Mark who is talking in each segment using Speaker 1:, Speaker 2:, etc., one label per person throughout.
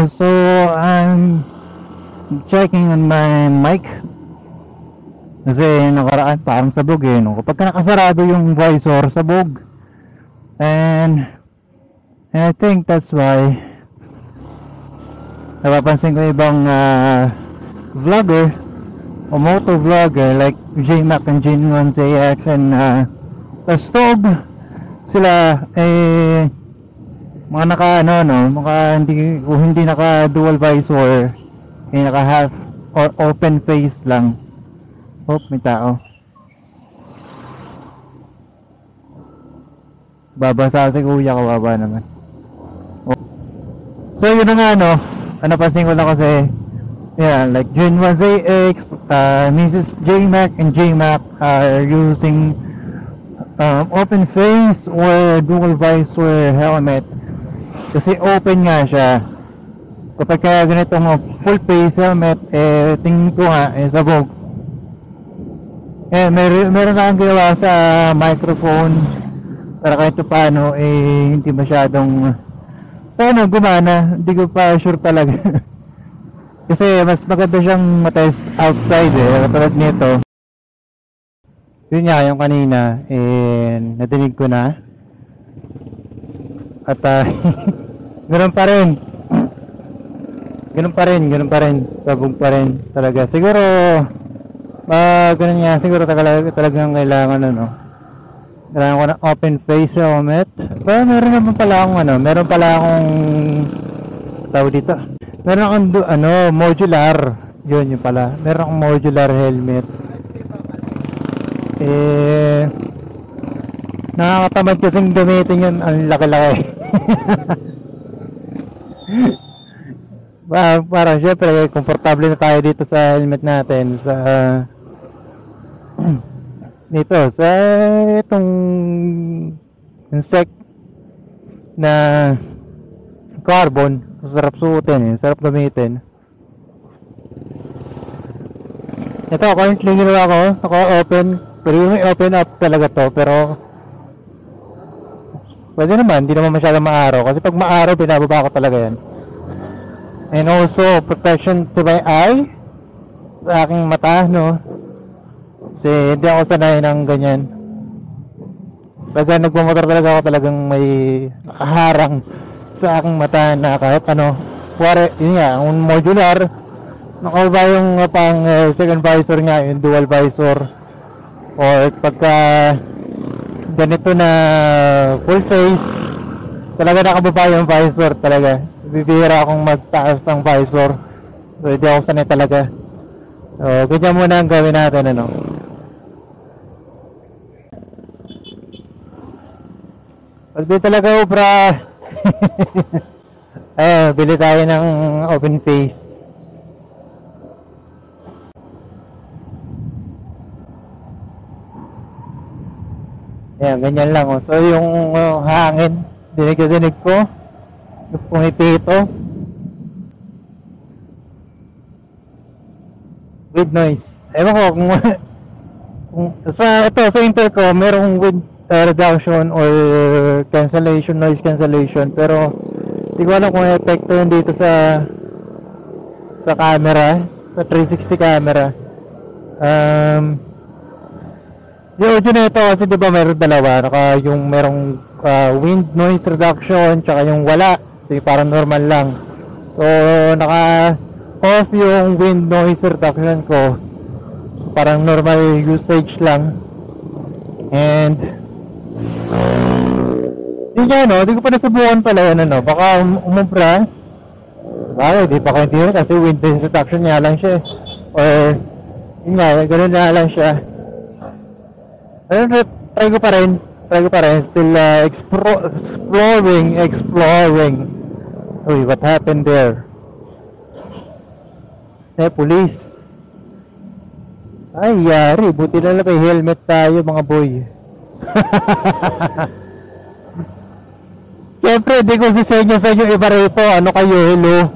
Speaker 1: So I'm checking on my mic kasi nakaraan parang sabog no? Kapag nakasarado yung visor, sabog. And I think that's why napapansin ko ibang vlogger o moto vlogger like JMac and Jin1ZX and Stove, sila mga naka hindi naka dual visor, naka half or open face lang. May tao. Babasa si kuya, kababa naman. So yun na nga napansin ko na kasi like Jin1ZX, Mrs. JMac and JMac are using open face or dual visor helmet kasi open nga siya. Kapag kaya ganitong full face helmet, tingin ko nga sabog. Meron na ang ginawa sa microphone para kahit paano hindi masyadong gumana. Hindi ko pa sure talaga. Kasi mas maganda siyang matest outside katulad nito. Yun nga yung kanina nadinig ko na. At ganoon pa rin sabog pa rin talaga. Siguro ganun nga, siguro talagang kailangan kailangan ko ng open face helmet. Pero meron naman pala akong tawag dito, meron akong modular, yun pala, meron akong modular helmet. Nakakatamad kasing gamitin yun, ang laki-laki. Parang syempre komportable na tayo dito sa helmet natin sa dito sa itong insect na carbon. Sarap suotin sarap gamitin. Ito currently ginawa ko, open, pero yung open up talaga to, pero pwede naman, hindi naman masyadong maaraw kasi pag maaraw binababa ko talaga yan. And also protection to my eye, sa aking mata kasi hindi ako sanay ng ganyan. Pag nagmamotor talaga ako, talagang may nakaharang sa aking mata na kahit yun nga, ang modular nakaba yung pang second visor nga, yung dual visor, or pagka ganito na full face talaga nakababa yung visor talaga. Bibihira akong magtaas ng visor, so hindi ako sanay talaga. So ganyan muna ang gawin natin pag di talaga ubra bili tayo ng open face. Ganyan lang so yung hangin dinig ko pumipito with noise. Ewan ko kung sa intercom merong wind reduction or noise cancellation, pero hindi ko alam kung epekto yun dito sa camera, sa 360 camera. Yung audio na ito kasi diba meron dalawa, yung merong wind noise reduction tsaka yung wala. So parang normal lang. So naka off yung wind noise reduction ko, so, parang normal usage lang. And di ko pa nasubukan pala yan baka umubra. Di pa ko hindi kasi wind noise reduction nga lang siya or yun nga, ganun nga lang siya. Pero try ko pa rin still exploring. Uy, what happened there? Police. Ay, yari, buti na lang may helmet tayo mga boy. Siyempre, di ko sisenyo sa inyo iba rito. Ano kayo, hello?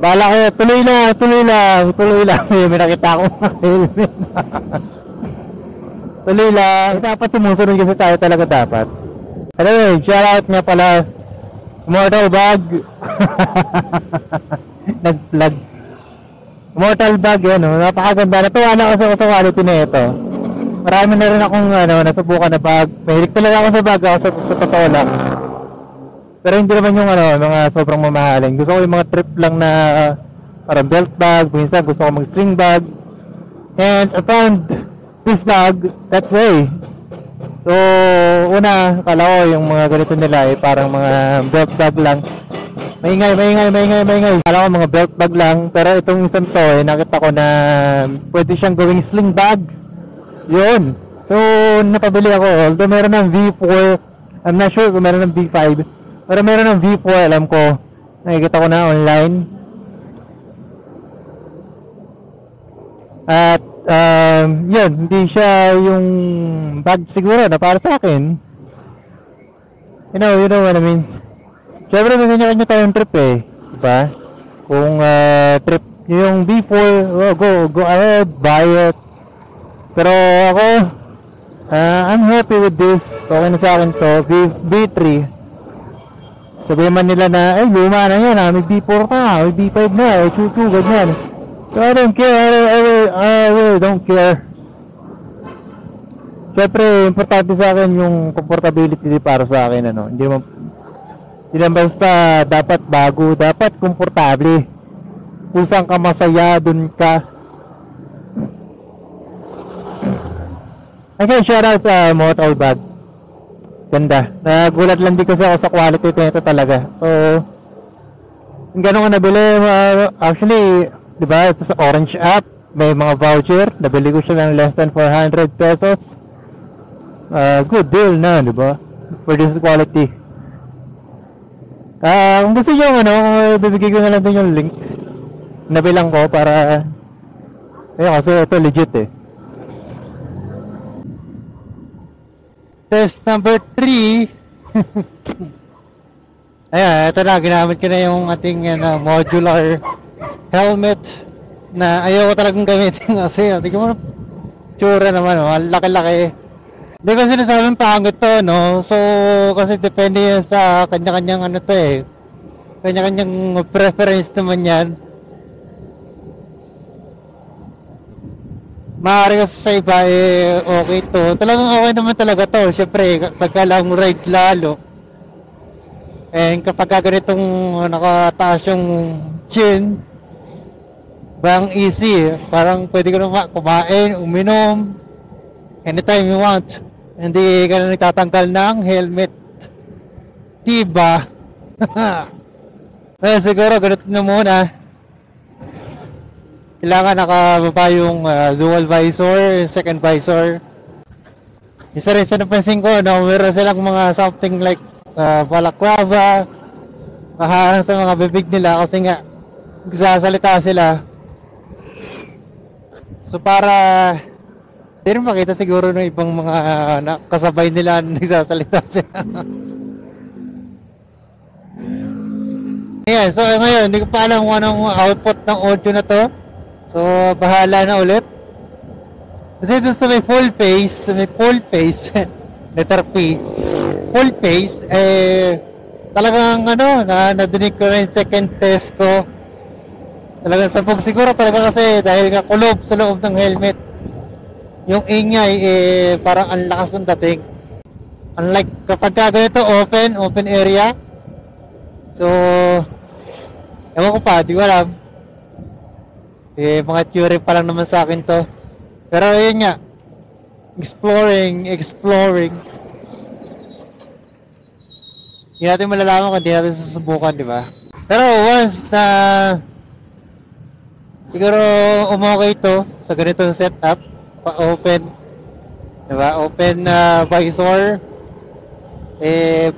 Speaker 1: Bala kayo, tuloy lang. May nakita akong helmet. Tuloy lang. Dapat sumusunod kasi tayo talaga dapat. Anyway, shout out nga pala Mortal Bag. nag-vlog. Mortal bag yan, no? Napakaganda. Natuwa na ako sa quality na ito. Marami na rin akong nasubukan na bag. Mahilig talaga ako sa bag, ako sa totoo lang. Pero hindi naman yung mga sobrang mamahalin. Gusto ko yung mga trip lang na parang belt bag. Minsan gusto ko mag-sling bag. And I found this bag that way. So, una, kala ko yung mga ganito nila parang mga belt bag lang. Maingay. Kala ko mga belt bag lang. Pero itong isang to, nakita ko na pwede siyang gawing sling bag. Yun. So, napabili ako. Although meron ng V4, I'm not sure kung meron ng V5. Pero meron ng V4, alam ko. Nakikita ko na online. At, yun, hindi siya yung bag siguro na para sa akin. You know what I mean? Siyempre, may kanya-kanya tayong trip diba? Kung trip yung V4, go ahead, buy it. Pero ako, I'm happy with this. Okay na sa akin to. V3. Sabihin man nila na, luma na yan, may V4 na, may V5 na, chuchu, ganyan. So I don't care, I really don't care. Siyempre, importante sa akin yung comfortability para sa akin, Hindi naman basta dapat bago, dapat komportable. Kung saan ka masaya, dun ka. Okay, shoutout sa Motal Bag. Ganda. Nagulat lang din kasi ako sa quality nito talaga. So, kung gano'n ko nabili, actually, di ba, sa Orange app, may mga voucher. Nabili ko siya ng less than 400 pesos. Good deal na, di ba? For this quality. Kung gusto nyo, bibigay ko na lang din yung link. Nabilang ko para... kasi ito legit Test number 3. Ayan, ito na, ginamit ko na yung ating modular helmet na ayaw ko talagang gamitin kasi tingnan mo tsura naman, ang laki-laki. Hindi ko sinasabing pangit to, so kasi depende yan sa kanya-kanyang kanya-kanyang preference naman yan. Maaari kasi sa iba okay to. Talagang okay naman talaga to. Siyempre, pagka long ride lalo. And kapag ganitong nakataas yung chin, bang easy. Parang pwede ka naman kumain, uminom, anytime you want. Hindi ka na nagtatanggal ng helmet. Diba? Siguro ganito na muna. Kailangan nakababa yung dual visor, second visor. Isa rin sa napansin ko, meron silang mga something like balaclava, kaharang sa mga bibig nila kasi nga nagsasalita sila. So para hindi rin makita siguro ng ibang mga kasabay nila na nagsasalita sila. Ayan, so ngayon, hindi ko pa alam kung anong output ng audio na to. So, bahala na ulit. Kasi dun sa may full face, letter P, full face, talagang nadinig ko na yung second test ko. Talagang sabog siguro talaga kasi dahil nga kulob sa loob ng helmet. Yung ingay, parang ang lakas ng dating. Unlike kapag ganito open area. So, ewan ko pa, di ko alam. Mga theory pa lang naman sa akin to. Pero yun nga, exploring. Hindi natin malalaman kung hindi natin susubukan, di ba? Pero once na siguro umokay ito sa ganitong setup, pa-open, di ba? Open visor.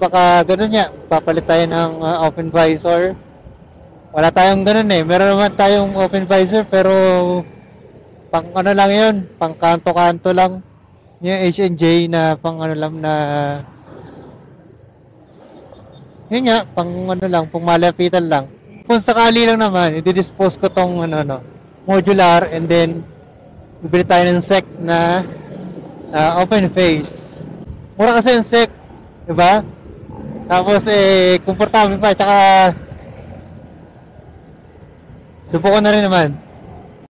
Speaker 1: Baka ganun nga, papalit tayo ng open visor. Wala tayong ganun meron naman tayong open visor pero pang lang yun, pang kanto-kanto lang. Yung H&J na pang lang na yun nga, pang lang, pang malapitan lang. Kung sakali lang naman, i-dispose ko tong modular and then bibili tayo ng sec na open face. Mura kasi yung sec, diba? Tapos komportable pa, tsaka Subukan na rin naman.